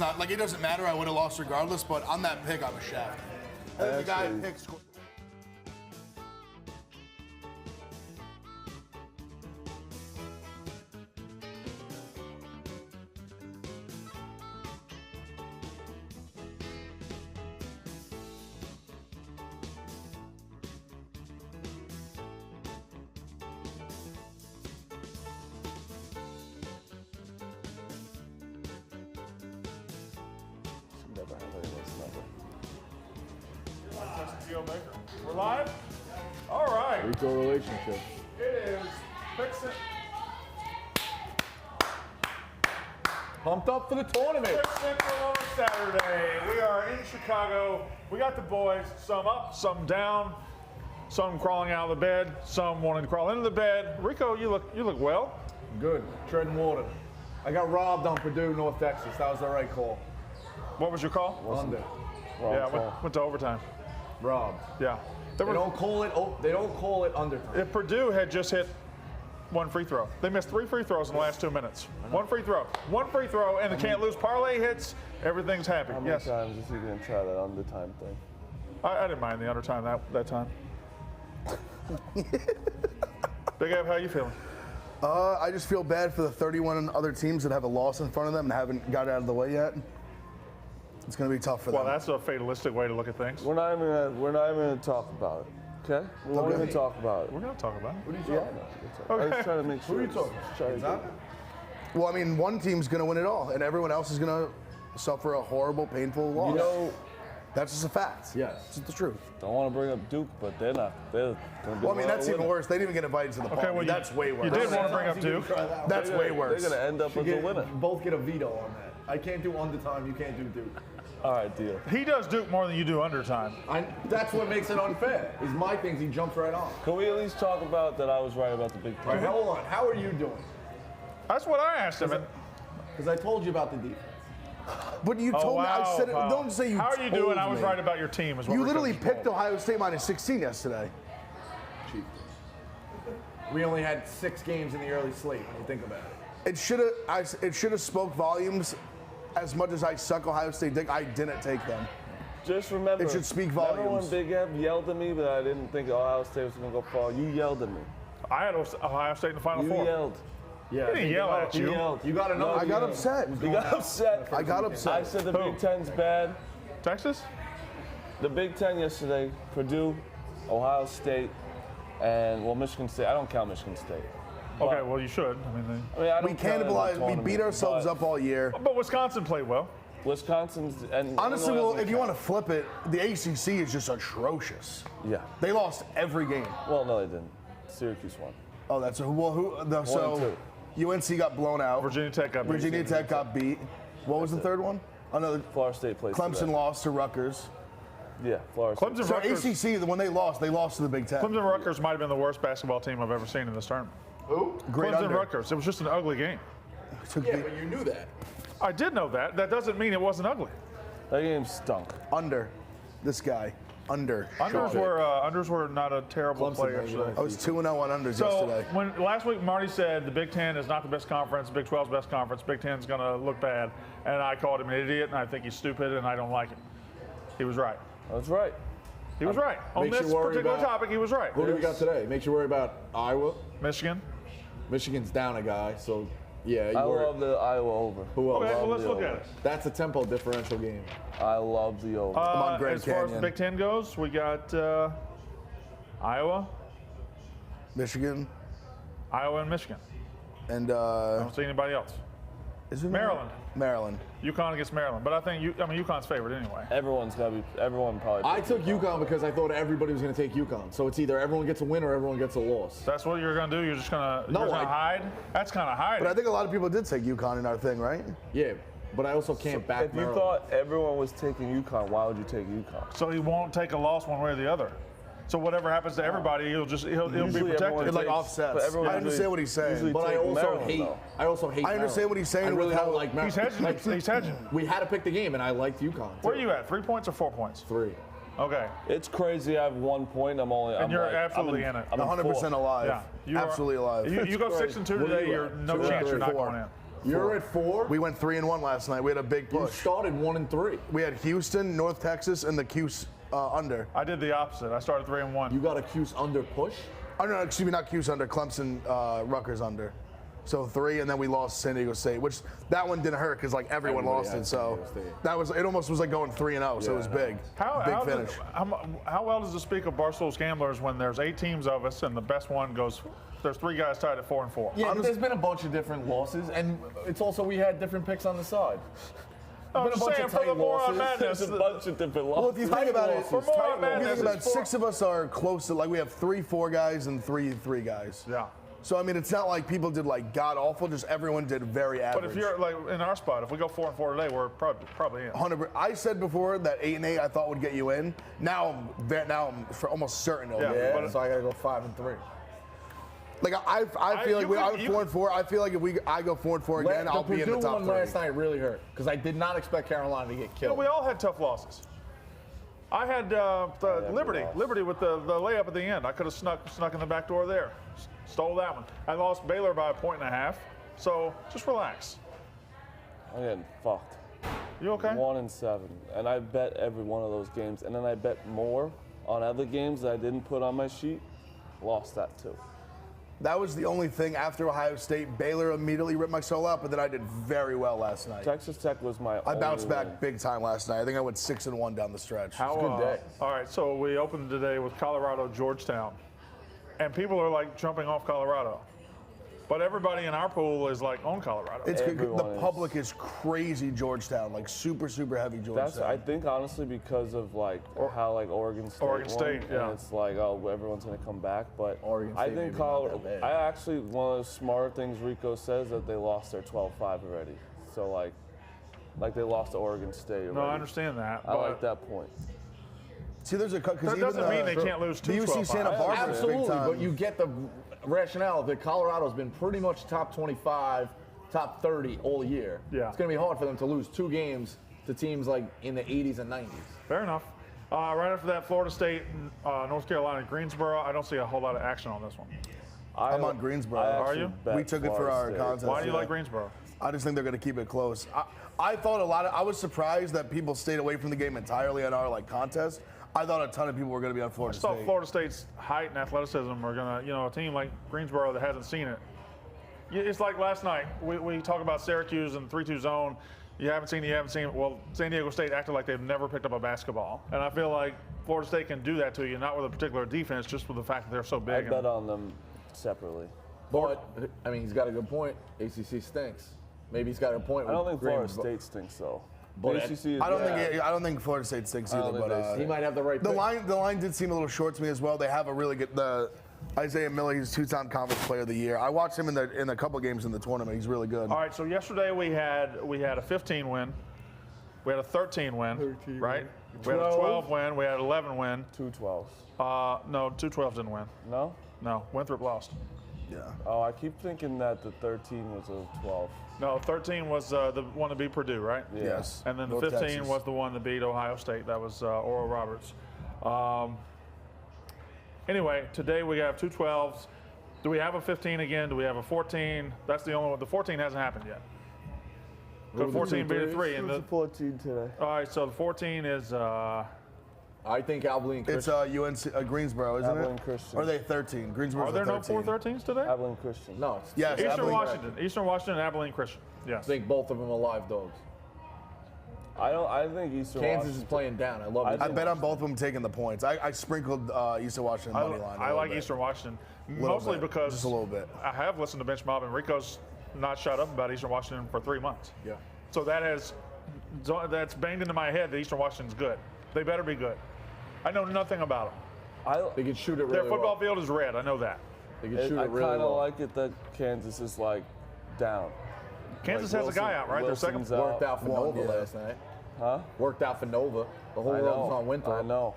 not like it doesn't matter. I would have lost regardless, but on that pick, I was shafted. The guy picked. We're live? All right. Rico relationship. It is Fix It. Pumped up for the tournament. Fix It on Saturday. We are in Chicago. We got the boys, some up, some down, some crawling out of the bed, some wanting to crawl into the bed. Rico, you look well. Good. Treading water. I got robbed on Purdue, North Texas. That was the right call. What was your call? Under. Yeah, went to overtime. Robbed. Yeah. They don't call it. They don't call it undertime. If Purdue had just hit one free throw, they missed 3 free throws in the last 2 minutes. One free throw, and the can't lose parlay hits. Everything's happy. How many times is he going to try that undertime thing? I didn't mind the undertime that time. Big Ab, how you feeling? I just feel bad for the 31 other teams that have a loss in front of them and haven't got it out of the way yet. It's going to be tough for them. Well, that's a fatalistic way to look at things. We're not even going to talk about it. Okay? We won't even talk about it. We're going to talk about it. What are you talking about? I was trying to make sure. Who are you talking about? Well, I mean, one team's going to win it all, and everyone else is going to suffer a horrible, painful loss. You know, that's just a fact. Yes. It's just the truth. don't want to bring up Duke, but they're not. They're going to be Well, I mean, that's even worse. They didn't even get invited to the party. Well, that's way worse. You did want to bring up Duke. That's way worse. They're going to end up as a winner. Both get a veto on that. I can't do undertime. You can't do Duke. All right, deal. He does Duke more than you do undertime. That's what makes it unfair. Is my things he jumps right on. Can we at least talk about that I was right about the Big All Ten? right, hold on. How are you doing? That's what I asked him. Because I told you about the defense. But you told me, I said it, Wow. don't say you How are you told doing? I was me. right about your team. Is what You we're literally doing. picked Ohio State minus 16 yesterday. Cheap. We only had 6 games in the early slate when you think about it. It should have spoke volumes. As much as I suck Ohio State dick, I didn't take them. Just remember. It should speak Remember when volumes. Big Ev yelled at me, but I didn't think Ohio State was going to go far? You yelled at me. I had Ohio State in the Final You Four. yelled. Yeah, He didn't yell at He you. yelled. You got to know. I got upset. You got upset. I got I upset. said the Who? Big Ten's bad. Texas? The Big Ten yesterday, Purdue, Ohio State, and, well, Michigan State. I don't count Michigan State. Okay, well, you should. I mean, I don't We count it in the cannibalized. We tournament, beat ourselves but up all year. but Wisconsin played well. Wisconsin's and Honestly, Illinois well, doesn't if you want count. to flip it, the ACC is just atrocious. Yeah. They lost every game. Well, no, they didn't. Syracuse won. Oh, that's and so UNC got blown out. Virginia Tech got beat. Virginia Tech got beat. What was the third one? Another. Florida State plays Clemson today. lost to Rutgers. Yeah, Florida State. Clemson So Rutgers, ACC, when they lost to the Big Ten. Clemson Rutgers might have been the worst basketball team I've ever seen in this tournament. Who? Great Clemson under. Rutgers. It was just an ugly game. Took Yeah, the but you knew that. I did know that. That doesn't mean it wasn't ugly. That game stunk. under. This guy. Under. Unders were not a terrible Clemson, play man, yesterday. I was 2-0 on unders So yesterday. when last week Marty said the Big Ten is not the best conference, Big 12's best conference, Big Ten's going to look bad, and I called him an idiot, and I think he's stupid, and I don't like it. He was right. That's right. He was right. On Makes you this worry particular about- topic, he was right. Who do we got today? Makes you worry about Iowa. Michigan. Michigan's down a guy, so yeah. You I worry. love the Iowa over. Who else? Okay, well, let's the look over. at it. That's a tempo differential game. I love the over. on Grand As far as the Canyon. Big Ten goes, we got Iowa, Michigan and Michigan. and I don't see anybody else. is it Maryland. Maryland. UConn against Maryland, but I think UConn's favored anyway. Everyone probably. I took UConn because I thought everybody was going to take UConn. So it's either everyone gets a win or everyone gets a loss. That's what you're gonna do. You're just gonna No, hide. That's kind of hiding. But I think a lot of people did take UConn in our thing, right? Yeah, but I also can't back If you Maryland. thought everyone was taking UConn, why would you take UConn? So he won't take a loss one way or the other. So whatever happens to everybody, he'll be Usually protected. everyone It like takes- offsets. but everyone I understand what he's saying. usually But I take also Maryland, hate. though. I also hate. I understand Maryland. what he's saying I really with how- don't like Maryland. He's hedging. He's hedging. We had to pick the game, and I liked UConn. Where are you at? 3 points or 4 points? 3. Okay. It's crazy. I have 1 point. I'm you're like, absolutely I'm in it. I'm 100% fourth. alive. Yeah. You are- Absolutely alive. You go 6 and 2 What are today. you You're at? no 2 chance and you're not 4. going in. You're at 4. We went 3-1 last night. We had a big You push. started 1-3. We had Houston, North Texas, and the Cuse under. I did the opposite. I started 3-1. You got a Cuse under push. Oh no, excuse me, not Cuse under. Clemson, Rutgers under. So 3, and then we lost San Diego State, which that one didn't hurt because like everyone Everybody lost had it. San So Diego State. that was it. Almost was like going 3-0. So it was big. Big finish. How well does it speak of Barstool's gamblers when there's 8 teams of us and the best one goes? There's 3 guys tied at 4-4. Yeah, there's been a bunch of different losses, and it's also we had different picks on the side. I'm Been a just bunch saying of for the tight Moron losses. Madness. There's a bunch of different Well, if losses. you think about it, For Moron if you Madness, think about it, it's 6 of us are close to like we have 3-4 guys and 3 guys. Yeah. So I mean, it's not like people did like god awful. Just everyone did very average. But if you're like in our spot, if we go 4-4 today, we're probably in. 100%. I said before that 8-8 I thought would get you in. Now I'm for almost certain of Yeah. it. Yeah, But- so I gotta go 5-3. Like I feel like I'm you 4-4. I feel like if I go 4-4 again, I'll be in the Purdue top one 3. last night really hurt because I did not expect Carolina to get But killed. we all had tough losses. I had the Liberty with the layup at the end. I could have snuck in the back door there. Stole that one. I lost Baylor by 1.5. So just relax. I'm getting fucked. You okay? 1-7, and I bet every one of those games, and then I bet more on other games that I didn't put on my sheet. Lost that too. That was the only thing after Ohio State. Baylor immediately ripped my soul out, but then I did very well last night. Texas Tech was my I bounced only back win. big time last night. I think I went 6-1 down the stretch. How, Good day. All right, so we opened today with Colorado, Georgetown. And people are like jumping off Colorado. But everybody in our pool is like on Colorado. It's Everyone the is. public is crazy Georgetown, like super heavy Georgetown. That's I think honestly because of like how like Oregon State. Oregon State, won, yeah. And it's like everyone's gonna come back, but Oregon I State think maybe not Colorado. that bad. I actually one of the smarter things Rico says that they lost their 12-5 already. So like they lost to Oregon State already. No, I understand that. I but like that point. See, there's a because That doesn't mean they can't lose the two UC 12-5. Santa Barbara is big Absolutely, time. but you get the rationale that Colorado's been pretty much top 25, top 30 all year. Yeah. It's going to be hard for them to lose 2 games to teams like in the 80s and 90s. Fair enough. Right after that, Florida State, North Carolina, Greensboro. I don't see a whole lot of action on this one. I'm on Greensboro. I Are actually you? bet We took it for Florida our State. contest. Why do you Yeah. like Greensboro? I just think they're going to keep it close. I thought I was surprised that people stayed away from the game entirely at our like contest. I thought a ton of people were going to be on I Florida thought State. Florida State's height and athleticism are going to, a team like Greensboro that hasn't seen it. It's like last night. We talk about Syracuse and 3-2 zone. You haven't seen it. Well, San Diego State acted like they've never picked up a basketball. And I feel like Florida State can do that to you, not with a particular defense, just with the fact that they're so I big. bet on them separately. But, I mean, he's got a good point. ACC stinks. Maybe he's got a point. I don't with think Florida Greensboro. State stinks though. But ACC is I don't bad. think I don't think Florida State stinks I either. don't think But He might have the right the pick. line did seem a little short to me as well. They have a really good Isaiah Miller. He's 2-time conference player of the year. I watched him in a couple games in the tournament. He's really good. All right, so yesterday we had a 15 win. We had a 13 win, right? We had a 12 win. We had an 11 win. 2 12s. No, 2 12s didn't win. No? No, Winthrop lost. Yeah. Oh, I keep thinking that the 13 was a 12. No, 13 was the one to beat Purdue, right? Yeah. Yes. And then the North 15 Texas. was the one that beat Ohio State. That was Oral Roberts. Anyway, today we have 2 12s. Do we have a 15 again? Do we have a 14? That's the only one. The 14 hasn't happened yet. Could 14 beat a 3? And Who's the 14 today? all right, so the 14 is I think Abilene It's Christian. UNC Greensboro, isn't Abilene it? Christian. Or are they 13? Greensboro's are there the no 13. 4-13s today? Abilene Christian. No, it's Yes, Eastern Abilene. Washington, and Abilene Christian. Yes. I think both of them are live dogs. I think Eastern Kansas Washington. is playing down. I love it. I bet on both of them taking the points. I sprinkled Eastern Washington money line. I like Eastern Washington mostly bit, because just a little bit. I have listened to Bench Mob and Rico's not shut up about Eastern Washington for 3 months. Yeah. So that's banged into my head that Eastern Washington's good. They better be good. I know nothing about them. They can shoot it really Their football well. field is red. I know that. They can shoot I it really kind of well. like it that Kansas is like down. Kansas Like has a guy out, right? Their second. Wilson's out. Worked out for One, Nova yeah. last night. Huh? Worked out for Nova. The whole I world was know. on Winthrop. I know.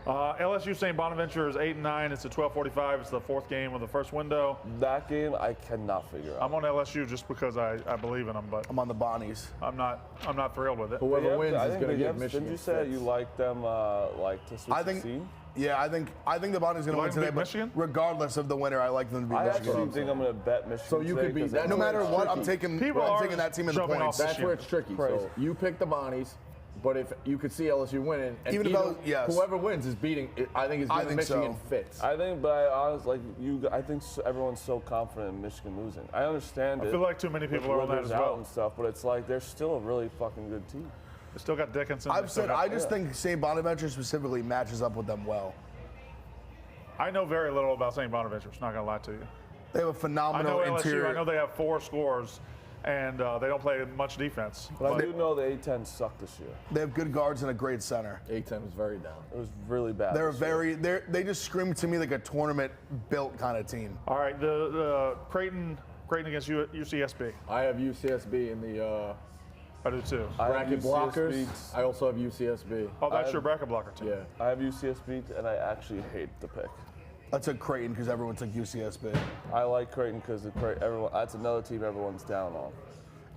LSU St. Bonaventure is 8-9. It's a 12:45. It's the 4th game of the first window. That game I cannot figure out. I'm on LSU just because I believe in them, but I'm on the Bonnies. I'm not thrilled with it. Whoever Yeah, wins I is think going to they give have- Michigan Didn't you say fits. you like them like to I think, succeed? Yeah, I think the Bonnie's going to You win like today, beat but Michigan? regardless of the winner, I like them to beat I Michigan. actually think I'm going to bet Michigan. So you today could be 'cause that. No matter what, I'm tricky. taking People I'm are taking that team in the jumping points. off That's where it's tricky. Crazy. So you pick the Bonnies, but if you could see LSU winning, and Even if either- I was- yes. whoever wins is beating. I think it's I giving think so. Michigan fits. I think, but I honestly, I think everyone's so confident in Michigan losing. I understand it. I feel like too many people are on that Withers as out well. and stuff, but it's like they're still a really fucking good team. They still got Dickinson. they I've still said got- I just think St. Bonaventure specifically matches up with them well. I know very little about St. Bonaventure. Not gonna lie to you. They have a I phenomenal know LSU. interior. I know they have 4 scores, and they don't play much defense. But I do know the A-10 sucked this year. They have good guards and a great center. A-10 is very down. It was really bad. They're this year. they just scream to me like a tournament built kind of team. All right, the Creighton against UCSB. I have UCSB in the I do too. I have bracket blockers. UCSB. I also have UCSB. Oh, that's your bracket blocker too. Yeah. I have UCSB, and I actually hate the pick. I took Creighton because everyone took UCSB. I like Creighton because that's another team everyone's down on.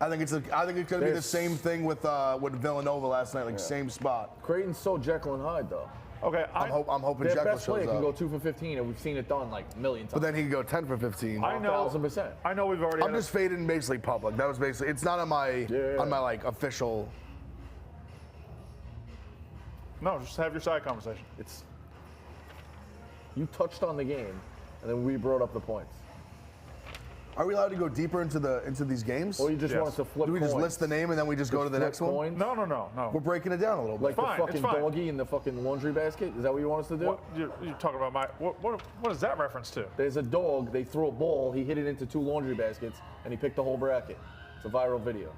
I think it's going to be the There's- same thing with Villanova last night, like same spot. Creighton's so Jekyll and Hyde though. Okay, I'm hoping Their Jekyll best player shows can go up. 2 for 15, and we've seen it done like a million times. But then he can go 10 for 15. I know. 1,000%. I know we've already. I'm had just fading basically public. That was basically. It's not on my Yeah. on my like official. No, just have your side conversation. It's you touched on the game, and then we brought up the points. Are we allowed to go deeper into these games? Or you just Yes. want us to flip Do we just coins? list the name and then we just go to the next one? Coins? No, no, no, no. We're breaking it down a little bit. Like Fine, the it's fucking fine. doggy in the fucking laundry basket? Is that what you want us to do? What, you're talking about my what is that reference to? There's a dog, they threw a ball, he hit it into 2 laundry baskets, and he picked the whole bracket. It's a viral video.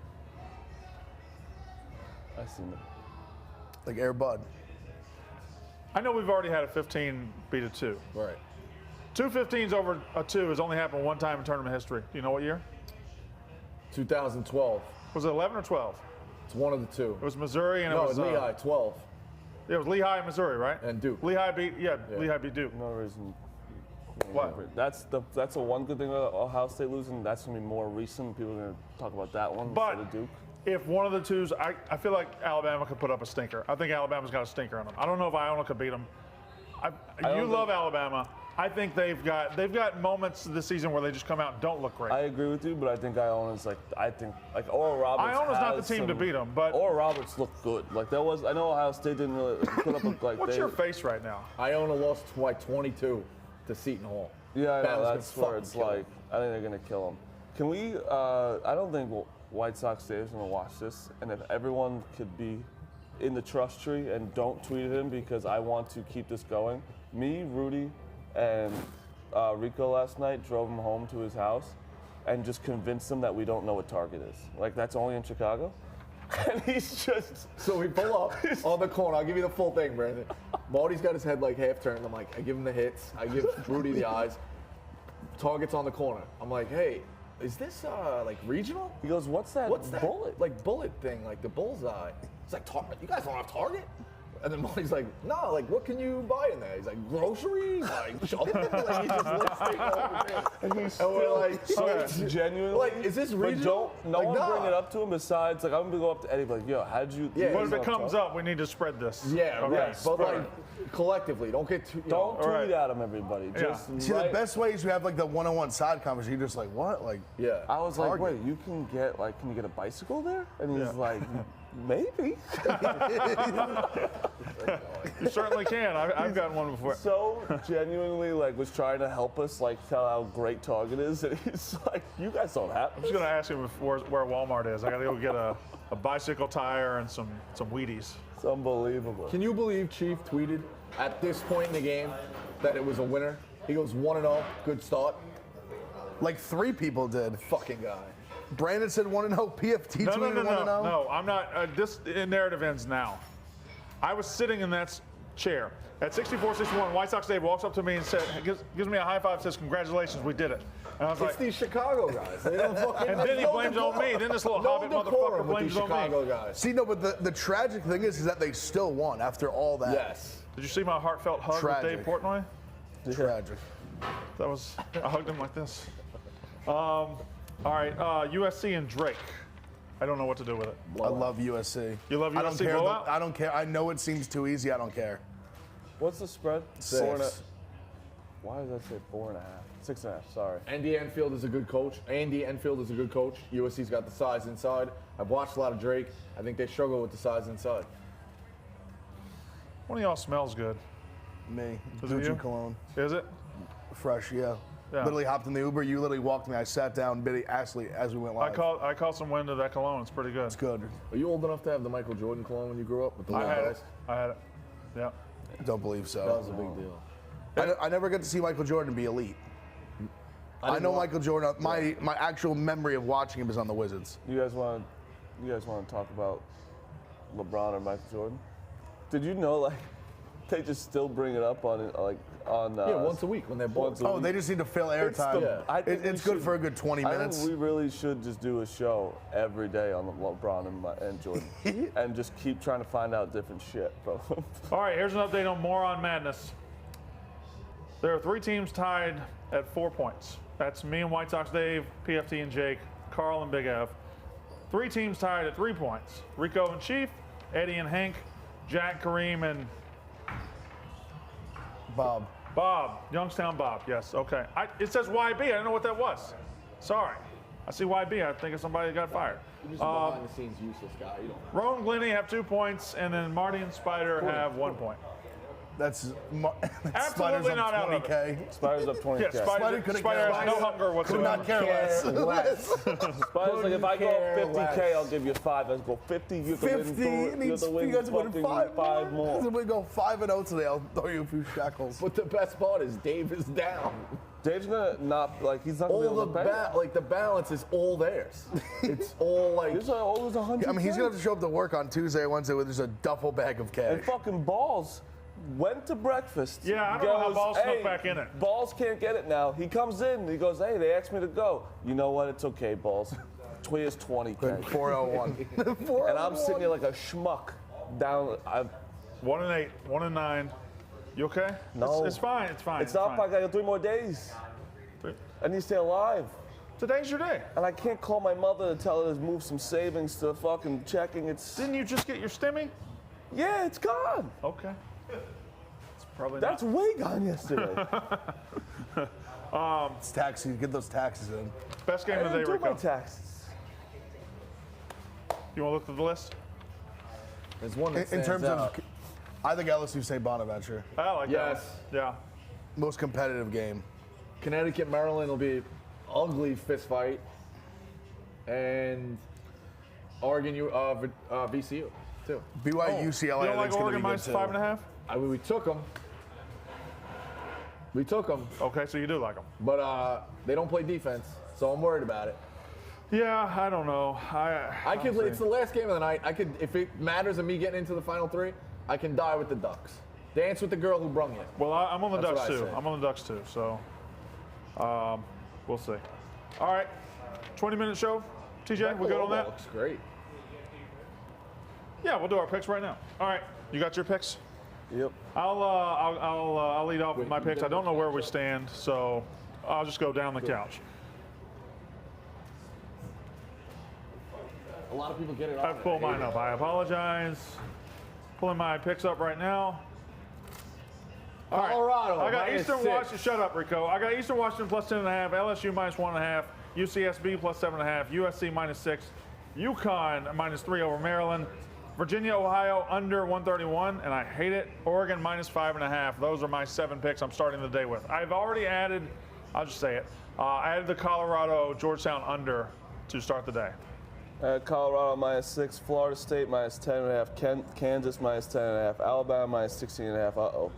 I seen it. Like Air Bud. I know we've already had a 15 beat a 2. Right. 2 15s over a 2 has only happened one time in tournament history. Do you know what year? 2012. Was it 11 or 12? It's one of the 2. It was Missouri and No, it it's was Lehigh, 12. It was Lehigh and Missouri, right? And Duke. Lehigh beat Lehigh beat Duke. No reason. What? That's the one good thing about Ohio State losing. That's gonna be more recent. People are gonna talk about that one But instead of Duke. if one of the 2s, I feel like Alabama could put up a stinker. I think Alabama's got a stinker on them. I don't know if Iona could beat them. You love Alabama. I think they've got moments this season where they just come out and don't look great. I agree with you, but I think Iona's Oral Roberts. Iona's not the has team to beat 'em, but- Oral Roberts looked good. Like that was. I know Ohio State didn't really put up like. What's your face right now? Iona lost by 22 to Seton Hall. Yeah, I know. Bama's That's gonna where it's fucking kill like. I think they're gonna kill him. Can we? I don't think White Sox Dave's gonna watch this, and if everyone could be in the trust tree and don't tweet at him because I want to keep this going. Me, Rudy, and Rico last night drove him home to his house and just convinced him that we don't know what Target is. Like that's only in Chicago, and he's just. So we pull up on the corner. I'll give you the full thing, Brandon. Marty's got his head like half turned. I'm like, I give him the hits. I give Rudy the eyes. Target's on the corner. I'm like, hey, is this like regional? He goes, "What's that? What's that bullet?" like bullet thing, like the bullseye? It's like, you guys don't have Target? And then Marty's like, no, like what can you buy in there? He's like, groceries, like shopping. Like he's just listing all the things. And we're like, So genuinely, like, is this but regional? don't no Like, one bring nah. it up to him. Besides, like I'm gonna go up to Eddie, like, yo, how'd you? Yeah. But if it comes up, we need to spread this. Yeah, Okay, right. But spread like it. collectively, don't get too. Don't tweet right. at him, everybody. Yeah. Just See, the write- best way is to have like the one-on-one side conversation. You're just like, what? Like, Yeah. I was like, Target. wait, you can get can you get a bicycle there? And he's Yeah. like, maybe. You certainly can. I've gotten one before. So genuinely was trying to help us tell how great Target is, and he's like, you guys don't have. I'm just gonna ask him where Walmart is. I gotta go get a bicycle tire and some Wheaties. It's unbelievable. Can you believe Chief tweeted at this point in the game that it was a winner? He goes 1-0, good start. like 3 people did. Fucking guy. Brandon said 1-0. PFT No, tweeted 1-0. no. I'm not. This narrative ends now. I was sitting in that chair at 64-61. White Sox Dave walks up to me and said, gives me a high five, says, "Congratulations, we did it." And I was It's like, these Chicago guys. They don't fucking. and then he blames it on me. Then this little hobbit motherfucker blames it on me. Chicago guys. See, no, but the tragic thing is that they still won after all that. Yes. Did you see my heartfelt hug Tragic. with Dave Portnoy? Tragic. I hugged him like this. All right, USC and Drake. I don't know what to do with it. I love USC. You love I don't USC care. blowout? I don't care. I know it seems too easy. I don't care. What's the spread? 6. 4.5. Why does that say 4.5? 6.5. Sorry. Andy Enfield is a good coach. USC's got the size inside. I've watched a lot of Drake. I think they struggle with the size inside. One of y'all smells good. Me. Is it you? Gucci cologne. Is it? Fresh, yeah. Yeah. Literally hopped in the Uber. You literally walked me. I sat down, Biddy, Ashley, as we went live. I caught some wind of that cologne. It's pretty good. It's good. Are you old enough to have the Michael Jordan cologne when you grew up? With the I long had eyes? it. I had it. Yeah. Don't believe so. That was a big deal. I never get to see Michael Jordan be elite. I know Michael Jordan. My actual memory of watching him is on the Wizards. You guys want to talk about LeBron or Michael Jordan? Did you know like they just still bring it up on Once a week when they're bored. Oh, they just need to fill airtime. I think It's we good for a good 20 I minutes. think we really should just do a show every day on LeBron and Jordan, and just keep trying to find out different shit, bro. All right, here's an update on Moron Madness. There are 3 teams tied at 4 points. That's me and White Sox Dave, PFT and Jake, Carl and Big F. 3 teams tied at 3 points. Rico and Chief, Eddie and Hank, Jack, Kareem, and Bob. Bob. Youngstown Bob, yes, okay. It says YB, I don't know what that was. Sorry. I see YB, I think it's somebody that got fired. You're just a behind-the-scenes useless guy. You don't. Roan Glenny have 2 points, and then Marty and Spider have 1 point. That's Absolutely not out of it. 20K. Spider's up 20K. Yeah, Spider couldn't has care no less. hunger Could whatsoever. not care less. Spider's like, if I go up 50K, I'll give you 5. Let's go 50. You can 50. win It means you you guys win fucking 5 more. If we go 5-0 today, I'll throw you a few shackles. But the best part is Dave is down. Dave's gonna not like he's not gonna be All able the to pay. the balance is all theirs. It's all like He's always 100. I mean, he's gonna have to show up to work on Tuesday or Wednesday with just a duffel bag of cash. And fucking Balls went to breakfast. Yeah, I don't know how Balls snuck back in it. Balls can't get it now. He comes in. He goes, hey, they asked me to go. You know what? It's okay, Balls. Here's 20K. 401. And I'm sitting here like a schmuck down. 1-8, 1-9. You okay? No. It's fine. It's fine. It's not. fine. I got 3 more days. I need to stay alive. Today's your day. And I can't call my mother to tell her to move some savings to fucking checking. Didn't you just get your stimmy? Yeah, it's gone. Okay. It's probably That's not. way gone yesterday. It's taxes. Get those taxes in. Best game I of the didn't day, do my Rico. taxes. You want to look through the list? there's one that In stands terms out. of, I think LSU St. Bonaventure. I like Yes. that. Yeah. Most competitive game. Connecticut, Maryland will be an ugly fist fight, and Oregon, VCU too. BYU, UCLA. You I don't like think's gonna Oregon be good, minus too. 5.5? I mean, we took them. Okay, so you do like them. But they don't play defense, so I'm worried about it. Yeah, I don't know. I could. It's the last game of the night. I could, if it matters of me getting into the final 3, I can die with the Ducks. Dance with the girl who brung you. Well, I'm on the That's Ducks what I too. say. I'm on the Ducks too. So, we'll see. All right, 20-minute show. TJ, we good on that? Looks great. Yeah, we'll do our picks right now. All right, you got your picks? Yep. I'll lead off with my picks. I don't know where we stand, so I'll just go down the couch. A lot of people get it. I've pulled mine up. I apologize. Pulling my picks up right now. All right. Colorado, I got minus Eastern 6. Washington. Shut up, Rico. I got Eastern Washington plus 10.5. LSU minus 1.5. UCSB plus 7.5. USC minus 6. UConn minus 3 over Maryland. Virginia, Ohio under 131, and I hate it. Oregon minus 5.5. Those are my 7 picks I'm starting the day with. I've already added, I'll just say it, added the Colorado Georgetown under to start the day. Colorado minus 6, Florida State minus 10.5, Kansas minus 10.5, Alabama minus 16.5. Uh-oh.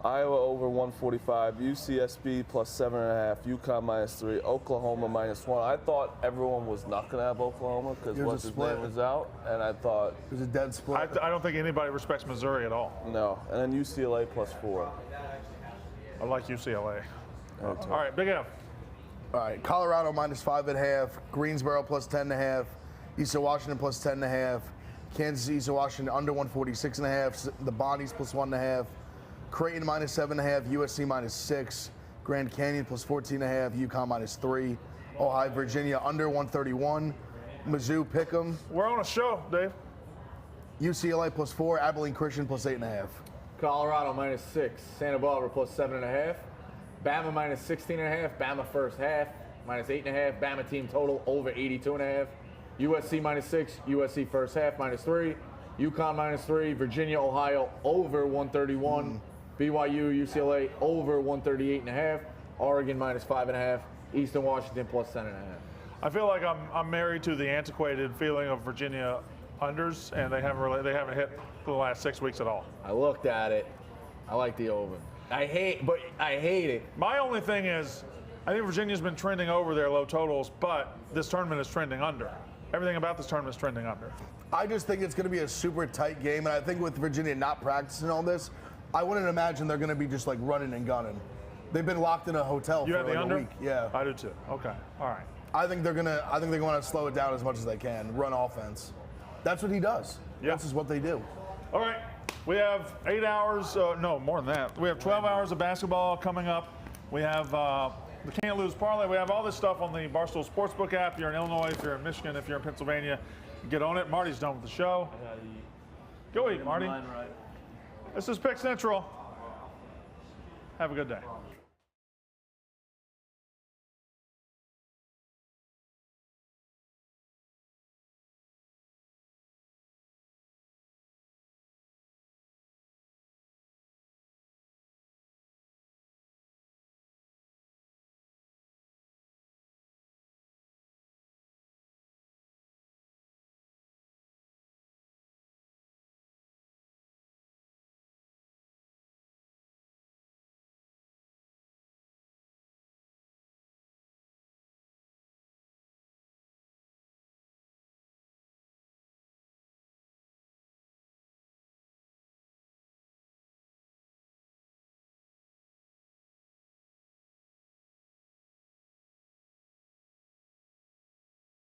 Iowa over 145, UCSB plus 7.5, UConn minus 3, Oklahoma minus 1. I thought everyone was not going to have Oklahoma because There's a what's his split. name is out, and I thought There's a dead split. I don't think anybody respects Missouri at all. no. And then UCLA plus 4. I like UCLA. Okay. All right, Big F. All right, Colorado minus 5.5, Greensboro plus 10.5, Eastern Washington plus 10.5, Kansas, Eastern Washington under 146.5, the Bonnies plus 1.5, Creighton minus 7.5, USC minus 6, Grand Canyon plus 14.5, UConn minus 3, Ohio, Virginia under 131, Mizzou Pick'em, We're on a show, Dave. UCLA plus 4, Abilene Christian plus 8.5. Colorado -6. Santa Barbara +7.5. Bama -16.5. Bama first half -8.5. Bama team total over 82.5. USC -6. USC first half -3. UConn -3. Virginia, Ohio over 131. BYU, UCLA over 138.5. Oregon -5.5. Eastern Washington +10.5. I feel like I'm married to the antiquated feeling of Virginia unders, and they haven't hit for the last 6 weeks at all. I looked at it. I like the over. I hate it. My only thing is, I think Virginia's been trending over their low totals, but this tournament is trending under. Everything about this tournament is trending under. I just think it's going to be a super tight game, and I think with Virginia not practicing all this, I wouldn't imagine they're going to be just like running and gunning. They've been locked in a hotel You for have the like under? a week. Yeah. I do too. Okay. All right. I think they're going to slow it down as much as they can, run offense. That's what he does. Yeah. This is what they do. All right. We have 8 hours, no, more than that. We have 12 hours of basketball coming up. We have the Can't Lose Parlay. We have all this stuff on the Barstool Sportsbook app. If you're in Illinois, if you're in Michigan, if you're in Pennsylvania, get on it. Marty's done with the show. Go eat, Marty. This is Pick Central. Have a good day.